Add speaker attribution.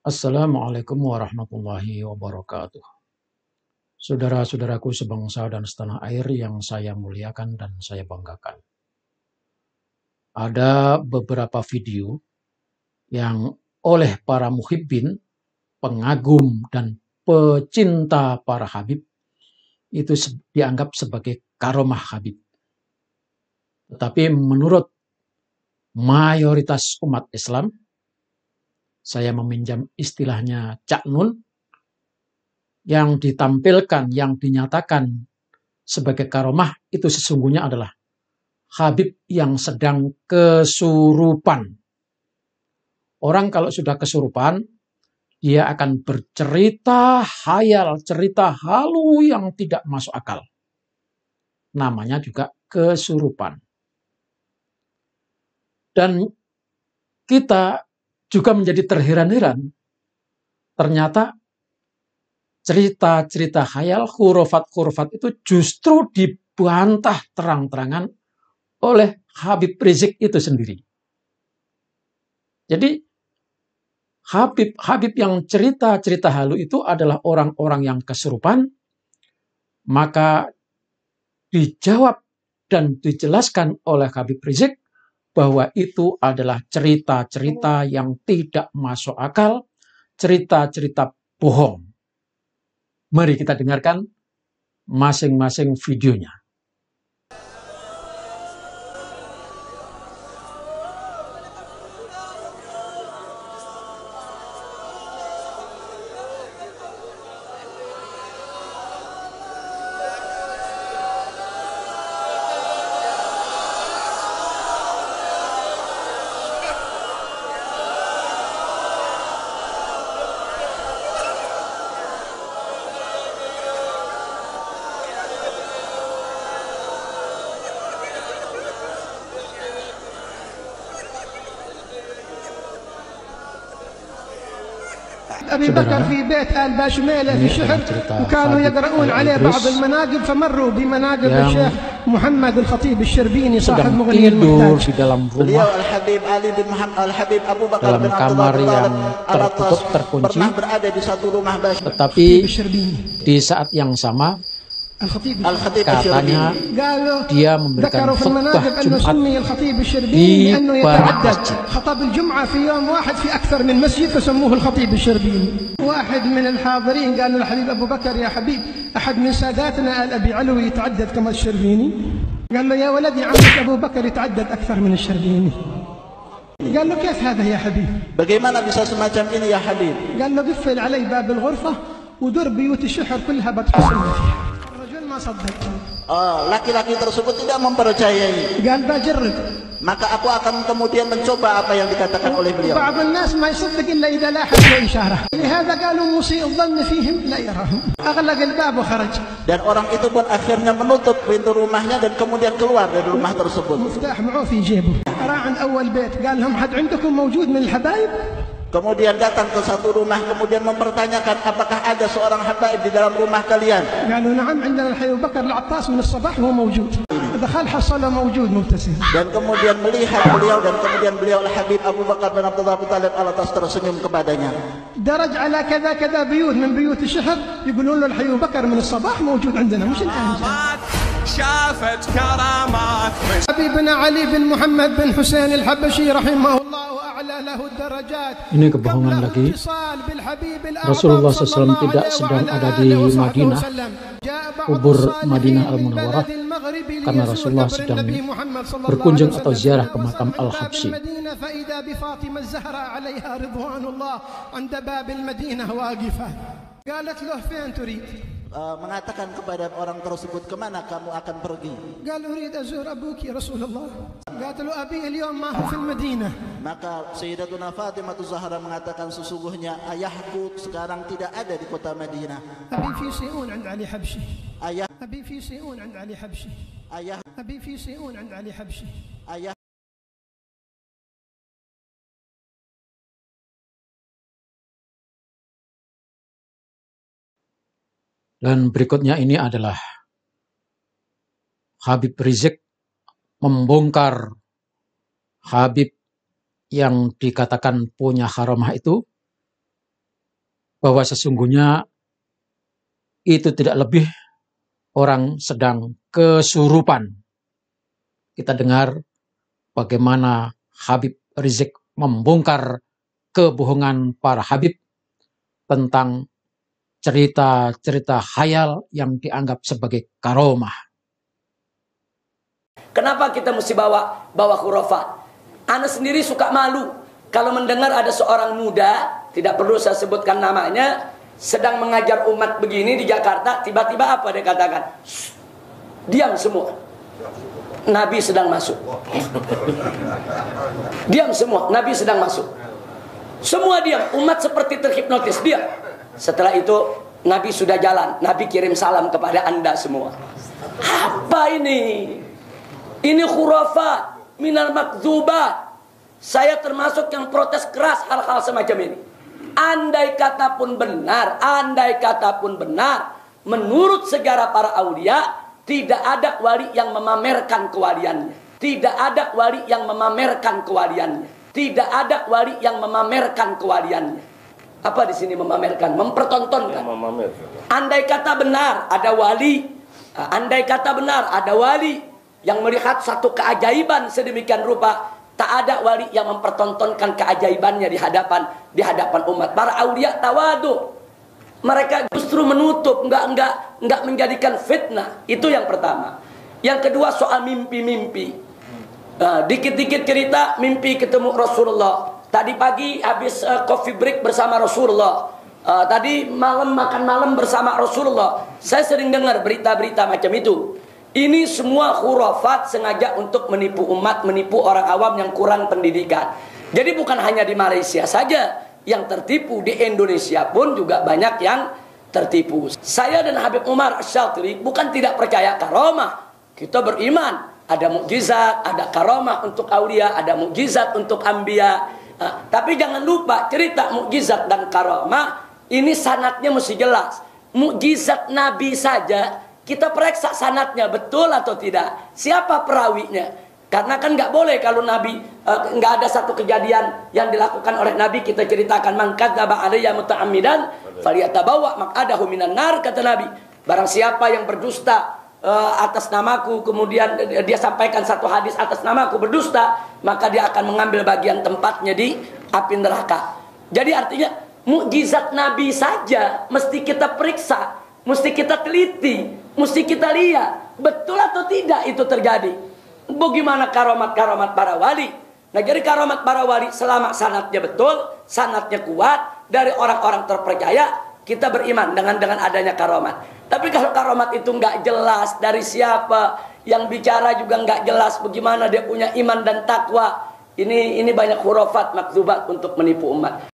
Speaker 1: Assalamualaikum warahmatullahi wabarakatuh. Saudara-saudaraku sebangsa dan setanah air yang saya muliakan dan saya banggakan. Ada beberapa video yang oleh para muhibbin, pengagum dan pecinta para Habib itu dianggap sebagai karomah Habib. Tetapi menurut mayoritas umat Islam, saya meminjam istilahnya Cak Nun, yang ditampilkan, yang dinyatakan sebagai karomah itu sesungguhnya adalah Habib yang sedang kesurupan. Orang kalau sudah kesurupan, dia akan bercerita hayal, cerita halu yang tidak masuk akal. Namanya juga kesurupan. Dan kita juga menjadi terheran-heran. Ternyata cerita-cerita khayal, khurafat-khurafat itu justru dibantah terang-terangan oleh Habib Rizik itu sendiri. Jadi Habib yang cerita-cerita halu itu adalah orang-orang yang kesurupan, maka dijawab dan dijelaskan oleh Habib Rizik bahwa itu adalah cerita-cerita yang tidak masuk akal, cerita-cerita bohong. Mari kita dengarkan masing-masing videonya.
Speaker 2: أبي بكر في بيت آل باشميلة في شحر وكانوا يقرؤون عليه بعض المناقب فمروا بمناقب الشيخ محمد الخطيب الشربيني صاحب مغني المحتاج.
Speaker 1: Beliau Al-Habib Ali bin Muhammad Al-Habib Abu Bakar bin Abdullah yang tertutup terkunci, pernah berada di satu rumah tetapi di saat yang sama katanya dia memberikan khutbah Jumat di banyak masjid.
Speaker 2: خطب الجمعة في يوم واحد في أكثر من مسجد فسموه الخطيب الشربيني. واحد من الحاضرين قال للحبيب أبو بكر يا حبيب أحد من ساداتنا آل أبي علوي يتعدد كما الشربيني. قال له يا ولدي عمك أبو بكر يتعدد أكثر من الشربيني. قال له كيف هذا يا حبيب؟
Speaker 3: Bagaimana bisa semacam ini ya Habib?
Speaker 2: قال له قفل علي باب الغرفة ودر بيوت الشحر كلها بتحصل فيها. الرجل ما صدق.
Speaker 3: Laki-laki tersebut tidak mempercayai.
Speaker 2: قال بجرب.
Speaker 3: Maka aku akan kemudian mencoba apa yang dikatakan oleh beliau.
Speaker 2: بعض الناس ما يصدق إلا إذا لاحت له إشارة. لهذا قالوا مسيء الظن فيهم لا يراهم. أغلق الباب وخرج.
Speaker 3: Dan orang itu pun akhirnya menutup pintu rumahnya dan kemudian keluar dari rumah tersebut.
Speaker 2: مفتاح معه في جيبه. راح عند أول بيت قال لهم حد عندكم موجود من الحبايب؟
Speaker 3: Kemudian datang ke satu rumah kemudian mempertanyakan apakah ada seorang habaib di dalam rumah kalian.
Speaker 2: قالوا نعم عندنا الحي بكر العطاس من الصباح وهو موجود. دخل حصله موجود مبتسم.
Speaker 3: Dan kemudian melihat beliau dan kemudian beliau Al-Habib Abu Bakar bin Abdullah bin Talib al-Atas tersenyum kepadanya.
Speaker 2: درج على كذا كذا بيوت من بيوت الشحر يقولون له الحي بكر من الصباح موجود عندنا مش الآن.
Speaker 4: شافت كرامات
Speaker 2: حبيبنا علي بن محمد بن حسين الحبشي رحمه الله أعلى له الدرجات.
Speaker 1: Ini kebohongan lagi. Rasulullah SAW tidak sedang ada di Madinah, kubur Madinah Al-Munawwarah, karena Rasulullah sedang berkunjung atau ziarah ke makam Al-Habsyi.
Speaker 3: Mengatakan kepada orang tersebut, kemana kamu akan pergi? Maka Sayyidatuna Fatimah Zahra mengatakan, sesungguhnya ayahku sekarang tidak ada di kota Madinah. Ayah
Speaker 1: Dan berikutnya ini adalah Habib Rizik membongkar Habib yang dikatakan punya karomah itu bahwa sesungguhnya itu tidak lebih orang sedang kesurupan. Kita dengar bagaimana Habib Rizik membongkar kebohongan para Habib tentang cerita-cerita khayal yang dianggap sebagai karomah.
Speaker 5: Kenapa kita mesti bawa khurafat? Ana sendiri suka malu kalau mendengar ada seorang muda, tidak perlu saya sebutkan namanya, sedang mengajar umat begini di Jakarta, tiba-tiba apa dia katakan? Diam semua. Nabi sedang masuk. Diam semua, Nabi sedang masuk. Semua diam, umat seperti terhipnotis, diam. Setelah itu Nabi sudah jalan, Nabi kirim salam kepada Anda semua. Apa ini? Ini khurafat minal makdzubat. Saya termasuk yang protes keras hal-hal semacam ini. Andai kata pun benar, menurut sejarah para aulia, tidak ada wali yang memamerkan kewaliannya. Tidak ada wali yang memamerkan kewaliannya. Tidak ada wali yang memamerkan kewaliannya. Apa di sini memamerkan? Mempertontonkan. Andai kata benar ada wali, yang melihat satu keajaiban sedemikian rupa, tak ada wali yang mempertontonkan keajaibannya di hadapan umat. Para aulia tawadu. Mereka justru menutup, enggak menjadikan fitnah. Itu yang pertama. Yang kedua soal mimpi-mimpi. Dikit-dikit cerita mimpi ketemu Rasulullah. Tadi pagi habis coffee break bersama Rasulullah. Tadi malam makan malam bersama Rasulullah. Saya sering dengar berita-berita macam itu. Ini semua khurafat sengaja untuk menipu umat, menipu orang awam yang kurang pendidikan. Jadi bukan hanya di Malaysia saja yang tertipu, di Indonesia pun juga banyak yang tertipu. Saya dan Habib Umar Asy-Syatiri bukan tidak percaya karomah. Kita beriman ada mukjizat, ada karomah untuk aulia, ada mukjizat untuk anbiya. Tapi jangan lupa cerita mukjizat dan karomah ini sanadnya mesti jelas. Mukjizat Nabi saja kita periksa sanadnya betul atau tidak. Siapa perawinya? Karena kan nggak boleh kalau Nabi nggak ada satu kejadian yang dilakukan oleh Nabi kita ceritakan, man kadzdzaba alayya muta'ammidan falyatabawwa maq'adahu minan nar, kata Nabi. Barang siapa yang berdusta atas namaku, kemudian dia sampaikan satu hadis atas namaku berdusta, maka dia akan mengambil bagian tempatnya di api neraka. Jadi artinya mukjizat Nabi saja mesti kita periksa, mesti kita teliti, mesti kita lihat betul atau tidak itu terjadi. Bagaimana karomat-karomat para wali? Nah, jadi karomat para wali selama sanadnya betul, sanadnya kuat dari orang-orang terpercaya, kita beriman dengan adanya karomat. Tapi kalau karomat itu nggak jelas dari siapa yang bicara juga nggak jelas bagaimana dia punya iman dan takwa, ini banyak khurafat makdzubat untuk menipu umat.